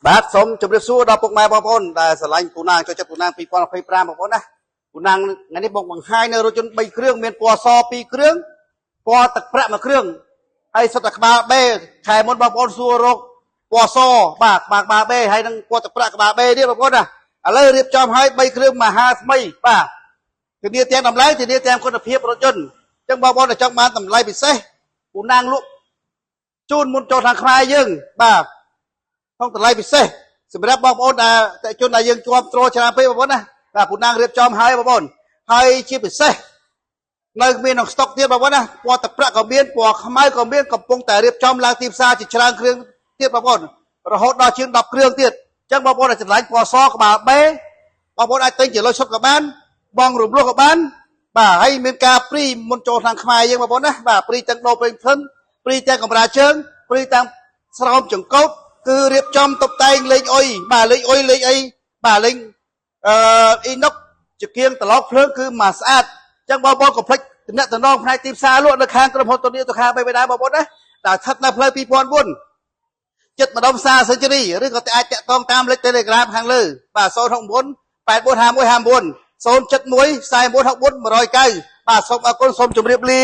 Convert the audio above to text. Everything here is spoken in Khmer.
បាទសូមជម្រាបសួរដល់ពុកម៉ែបងប្អូនដែលស្រឡាញ់ពូណាងចូលចិត្តពូណាង2025បងប្អូនណាពូណាងថ្ងៃនេះបងបង្ហាញនៅរថយន្ត3គ្រឿងមានពណ៌ស2គ្រឿងពណ៌ទឹកប្រាក់1គ្រឿងហើយសុទ្ធតែក្បាលបេខែមុនបងប្អូនសួររកពណ៌សបាទក្បាលបេហើយនឹងពណ៌ទឹកប្រាក់ក្បាលបេទៀតបងប្អូនណាឥឡូវរៀបចំឲ្យ3គ្រឿងមហាថ្មីបាទធានាទាំងតម្លៃធានាទាំងគុណភាពរថយន្តអញ្ចឹងបងប្អូនដែលចង់បានតម្លៃពិសេសពូណាងលក់ជូនមុនចូលខាងខ្មែរយើងបាទក្នុងតម្លៃពិសេសសម្រាប់បងប្អូនដែលតេជនដែលយើងជាប់ទ្រច្រើនពេកបងប្អូនណាបាទពូណាងរៀបចំឲ្យបងប្អូនហើយជាពិសេសនៅមានក្នុងស្តុកទៀតបងប្អូនណាពណ៌ទឹកប្រាក់ក៏មានពណ៌ខ្មៅក៏មានកំពុងតែរៀបចំឡើងទីផ្សារជាច្រើនគ្រឿងទៀតបងប្អូនរហូតដល់ជាង10គ្រឿងទៀតអញ្ចឹងបងប្អូនដែលចម្លាញ់ពណ៌សក្បាលបេបងប្អូនអាចទិញជាលុយសុទ្ធក៏បានបងរំលោះក៏បានបាទហើយមានការព្រីមុនចូលខាងខ្មែរយើងបងប្អូនណាបាទព្រីទាំងដោពេញធិនព្រីទាំងកម្រាលជើងព្រីទាំងស្រោមចង្កូតគឺរៀបចំតុបតែងលេងអុយបាទលេងអុយលេងអីបាទលេងអ៊ីណុកជាគៀងត្រឡោកភ្លើងគឺមកស្អាតអញ្ចឹងបងប្អូនកុំភ្លេចតំណែងផ្នែកទីផ្សារលក់នៅខាងក្រុមហ៊ុនទូនីទៅខាងបីដែរបងប្អូនណាដែលស្ថិតនៅផ្លូវ2004ចិត្តម្ដុំផ្សារសេនជូរីឬក៏អាចតាក់ទងតាមលេខ Telegram ខាងលើបាទ069 845159 071 4164 190បាទសូមអរគុណសូមជម្រាបលា